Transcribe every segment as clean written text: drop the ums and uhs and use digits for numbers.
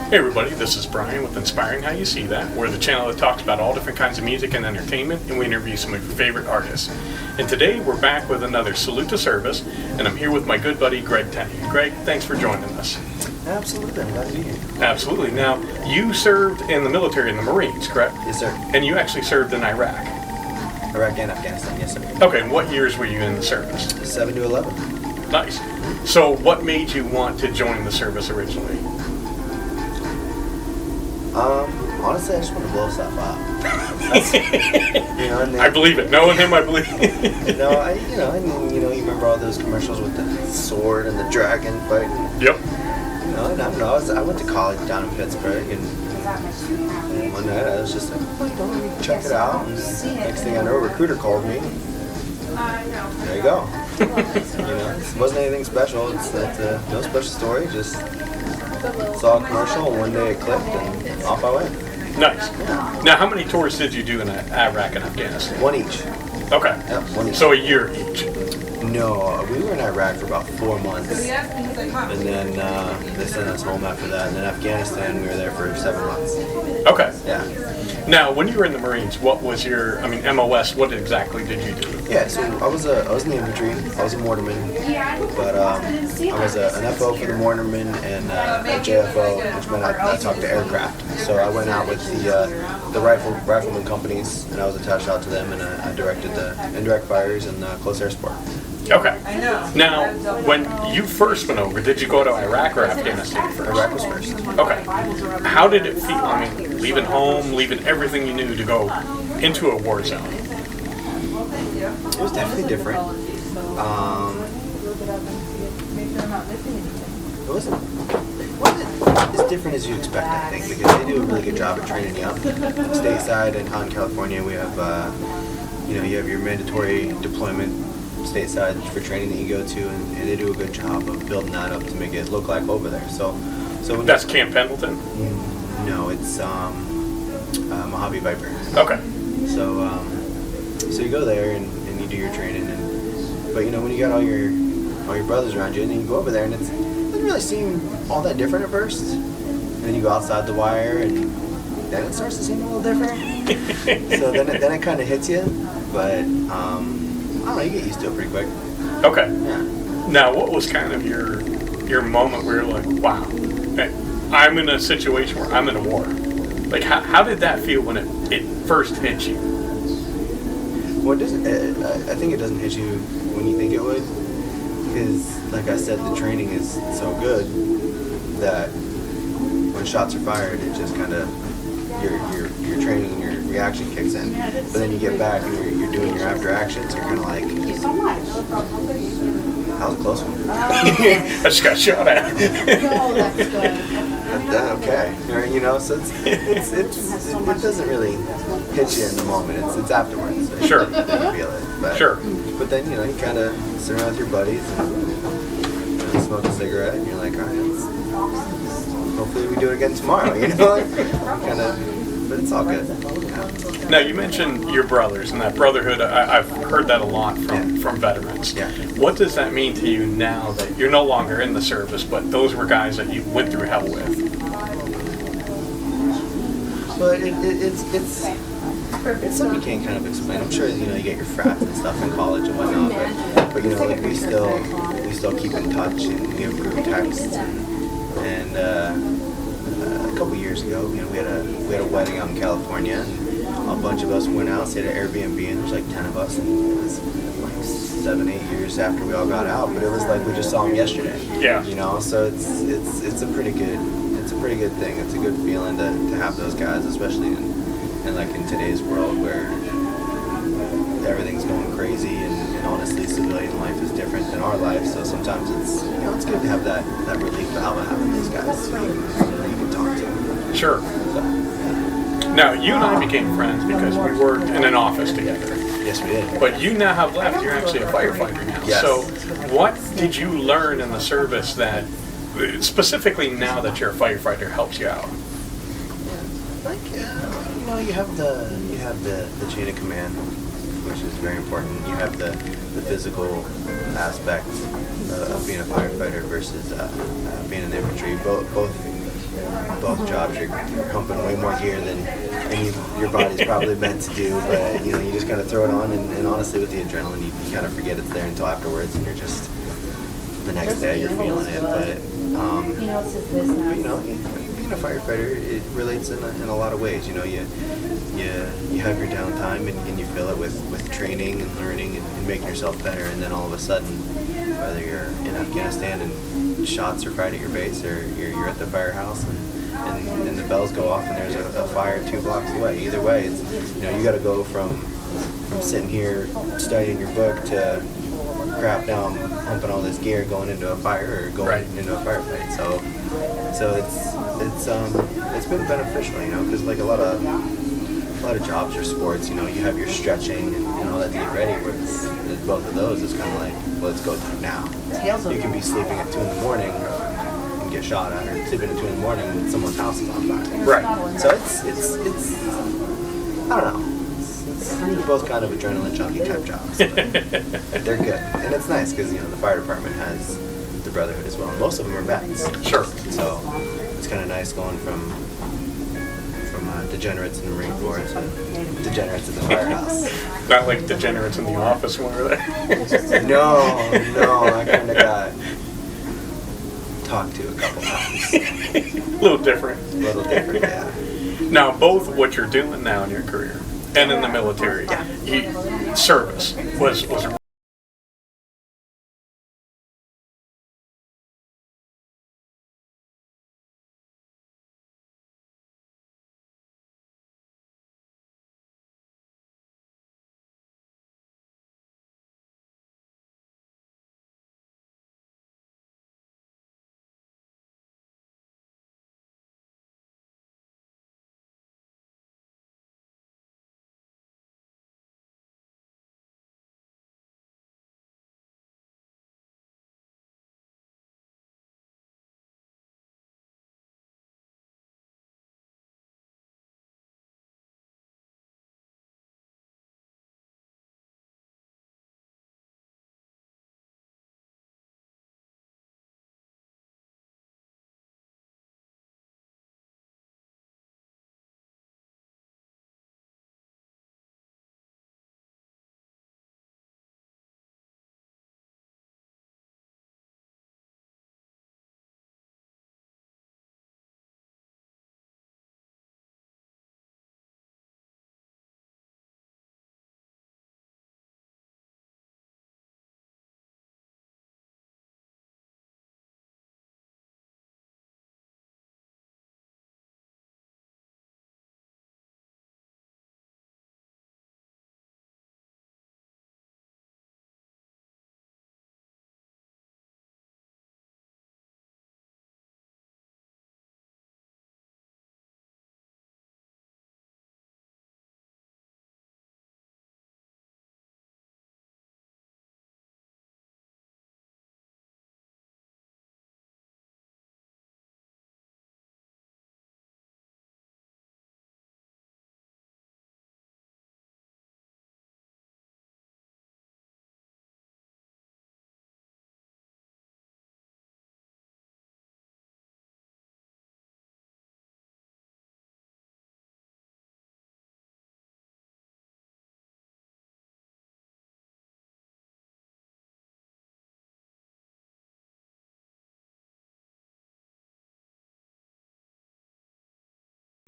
Hey everybody, this is Brian with Inspiring How You See That. We're the channel that talks about all different kinds of music and entertainment, and we interview some of your favorite artists. And today we're back with another Salute to Service, and I'm here with my good buddy Greg Tenney. Greg, thanks for joining us. Absolutely, I'm glad to be here. Absolutely. Now, you served in the military in the Marines, correct? Yes, sir. And you actually served in Iraq. Iraq and Afghanistan, yes, sir. Okay, and what years were you in the service? 7 to 11. Nice. So what made you want to join the service originally? Honestly, I just want to blow stuff up. I believe it. Knowing him, I believe it. You remember all those commercials with the sword and the dragon fighting? Yep. I went to college down in Pittsburgh, and one night I was just like, check it out. And next thing I know, a recruiter called me. There you go. It wasn't anything special. It's no special story. Just saw a commercial, and one day it clicked, and off I went. Nice. Yeah. Now, how many tours did you do in Iraq and Afghanistan? One each. Okay. Yep, one each. So a year each? No, we were in Iraq for about 4 months, and then they sent us home after that. And in Afghanistan, we were there for 7 months. Okay. Yeah. Now, when you were in the Marines, what was your, MOS, what exactly did you do? Yeah, so I was in the infantry. I was a mortarman, but I was an FO for the mortarman and a JFO, which meant I talked to aircraft. So I went out with the rifleman companies, and I was attached out to them, and I directed the indirect fires and the close air support. Okay. Now, when you first went over, did you go to Iraq or Afghanistan first? Iraq was first. Okay. How did it feel? Leaving home, leaving everything you knew to go into a war zone. It was definitely different. It wasn't as different as you'd expect, I think, because they do a really good job at training you up. Stateside and out in California, we have, you have your mandatory deployment stateside for training that you go to, and they do a good job of building that up to make it look like over there. So when that's Camp Pendleton? No, it's Mojave Viper. Okay. So you go there and you do your training, but when you got all your brothers around you, and then you go over there, and it doesn't really seem all that different at first. And then you go outside the wire, and then it starts to seem a little different. So then it kind of hits you, but I don't know, you get used to it pretty quick. Okay. Yeah. Now, what was kind of your moment where you're like, wow, I'm in a situation where I'm in a war? Like, how did that feel when it first hit you? Well, I think it doesn't hit you when you think it would, because, like I said, the training is so good that when shots are fired, it just kind of your training and your reaction kicks in. But then you get back and you're doing your after actions. You're kind of like, that was a close one. I just got shot at. Okay, so it doesn't really hit you in the moment. It's afterwards. Sure. Then you feel it. But then you kind of sit around with your buddies and smoke a cigarette, and you're like, all right, hopefully we do it again tomorrow. But it's all good. Yeah. Now, you mentioned your brothers and that brotherhood. I've heard that a lot from veterans. Yeah. What does that mean to you now that you're no longer in the service, but those were guys that you went through hell with? But it's something you can't kind of explain. I'm sure you get your frats and stuff in college and whatnot, but like we still keep in touch, and we have group texts, and a couple years ago, we had a wedding out in California, and a bunch of us went out, stayed at Airbnb, and there's like 10 of us, and it was like 7-8 years after we all got out, but it was like we just saw them yesterday. Yeah. So it's a pretty good thing. It's a good feeling to have those guys, especially in today's world where everything's going crazy, and honestly, civilian life is different than our life. So sometimes it's good to have that relief valve of having these guys that you can talk to. Sure. So, yeah. Now, you and I became friends because we worked in an office together. Yes, we did. But you now have left. You're actually a firefighter now. Yes. So what did you learn in the service that, specifically now that you're a firefighter, helps you out? You have the chain of command, which is very important. You have the physical aspect of being a firefighter versus being in the infantry. Both both jobs you're humping way more gear than your body's probably meant to do, but you know, you just kind of throw it on, and honestly with the adrenaline you kind of forget it's there until afterwards, and you're just, the next day you're feeling it. But you know, being a firefighter, it relates in a lot of ways. You know, you have your downtime and you fill it with training and learning and making yourself better, and then all of a sudden, whether you're in Afghanistan and shots are fried at your base, or you're at the firehouse and the bells go off and there's a fire 2 blocks away. Either way, it's, you know, you got to go from sitting here studying your book to crap, now I'm humping all this gear going into a fire or going into a firefight. So it's been beneficial, you know, because like a lot of jobs or sports, you know, you have your stretching and all that to get ready. With both of those, it's kind of like, well, let's go now. You can be sleeping at 2 in the morning and get shot at, or sleeping at 2 in the morning and someone's house is on fire. Right. So it's I don't know. They're both kind of adrenaline junkie type jobs, but they're good, and it's nice because, you know, the fire department has the brotherhood as well. Most of them are vets. Sure. So it's kind of nice going from degenerates in the Marine Corps to degenerates at the firehouse. Not like degenerates in the office when we're there. No, I kind of got talked to a couple times. A little different. Yeah. Now, both what you're doing now in your career and in the military, service was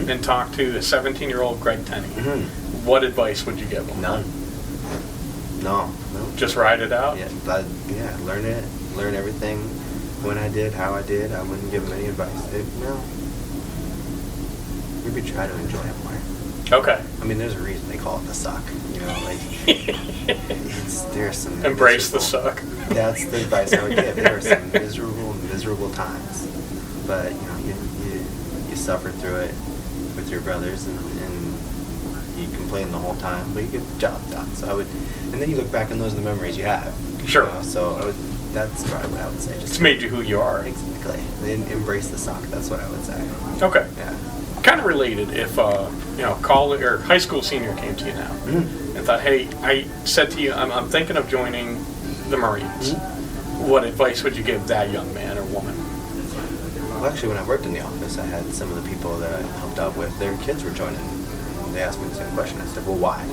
and talk to a 17-year-old Greg Tenney. Mm-hmm. What advice would you give him? None. No. Just ride it out? Yeah, learn it, learn everything. When I did, how I did, I wouldn't give him any advice. Maybe try to enjoy it more. Okay. I mean, there's a reason they call it the suck. You know, like, there's some... Embrace the suck. That's the advice I would give. There are some miserable times. But, you know, you suffer through it with your brothers, and you complain the whole time, but you get the job done. So I would, and then you look back and those are the memories you have. Sure. You know, so that's probably what I would say. It's made you who you are. Exactly. Embrace the suck. That's what I would say. Okay. Yeah. Kind of related. If college or high school senior came to you now and thought, hey, I said to you, I'm thinking of joining the Marines. What advice would you give that young man or woman? well, actually, when I worked in the office, I had some of the people that I helped out with, their kids were joining. And they asked me the same question. I said, well, why?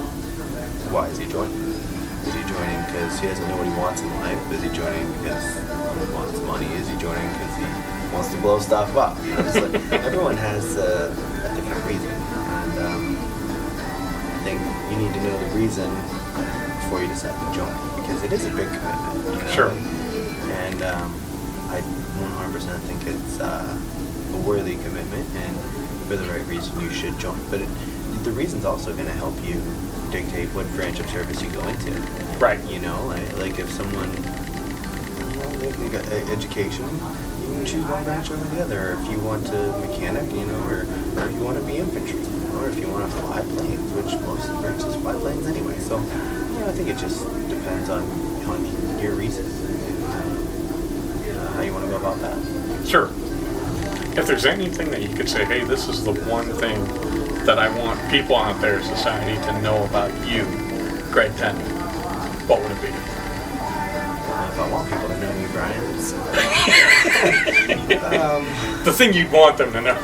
Why is he joining? Is he joining because he doesn't know what he wants in life? Is he joining because he wants money? Is he joining because he wants to blow stuff up? You know, it's like everyone has a different reason. And I think you need to know the reason before you decide to join, because it is a big commitment. You know? Sure. And I 100% think it's a worthy commitment, and for the right reason you should join. But the reason's also going to help you dictate what branch of service you go into. Right. You know, like if someone, you know, they got education, you can choose one branch over the other. Or if you want to mechanic, you know, or if you want to be infantry, or if you want to fly planes, which most branches fly planes anyway. So, you know, I think it just depends on your reasons. How you want to go about that. Sure. If there's anything that you could say, hey, this is the one thing that I want people out there in society to know about you, Greg Tenney, what would it be? If I want people to know me, Brian, the thing you'd want them to know.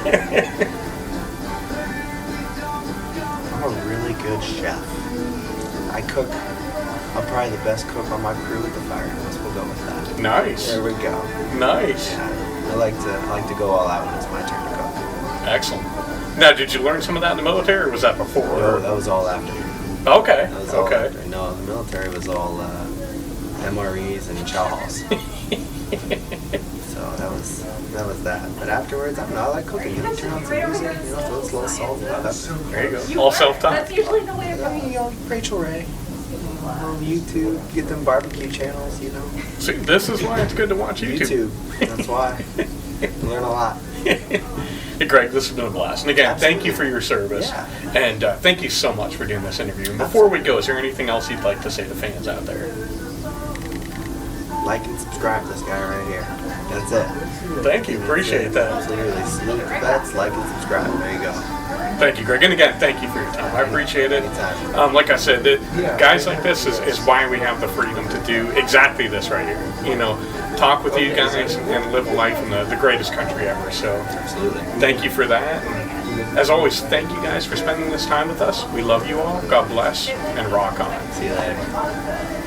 I'm a really good chef. I cook. I'm probably the best cook on my crew at the fire house. We'll go with that. Nice. There we go. Nice. Yeah, I like to go all out when it's my turn to cook. Excellent. Now, did you learn some of that in the military, or was that before? No, that was all after. Okay. That was all Okay. after. No, the military was all MREs and chow halls. So that was that. But afterwards, I don't know. I like cooking. You know, turn on some music. You know, throw a little salt. There you go. All self-taught. That's usually the way it goes. You know, Rachel Ray. On YouTube, get them barbecue channels, you know. See, this is why it's good to watch YouTube. That's why. You learn a lot. Hey, Greg, this has been a blast. And again, Absolutely. thank you for your service. Yeah. And thank you so much for doing this interview. And before we go, is there anything else you'd like to say to fans out there? Like and subscribe to this guy right here. That's it. Thank you. Appreciate that. Absolutely. Salute the bets, like and subscribe. There you go. Thank you, Greg. And again, thank you for your time. I appreciate it. Like I said, guys like this is why we have the freedom to do exactly this right here. You know, talk with you guys and live a life in the greatest country ever. So Absolutely. thank you for that. And as always, thank you guys for spending this time with us. We love you all. God bless, and rock on. See you later.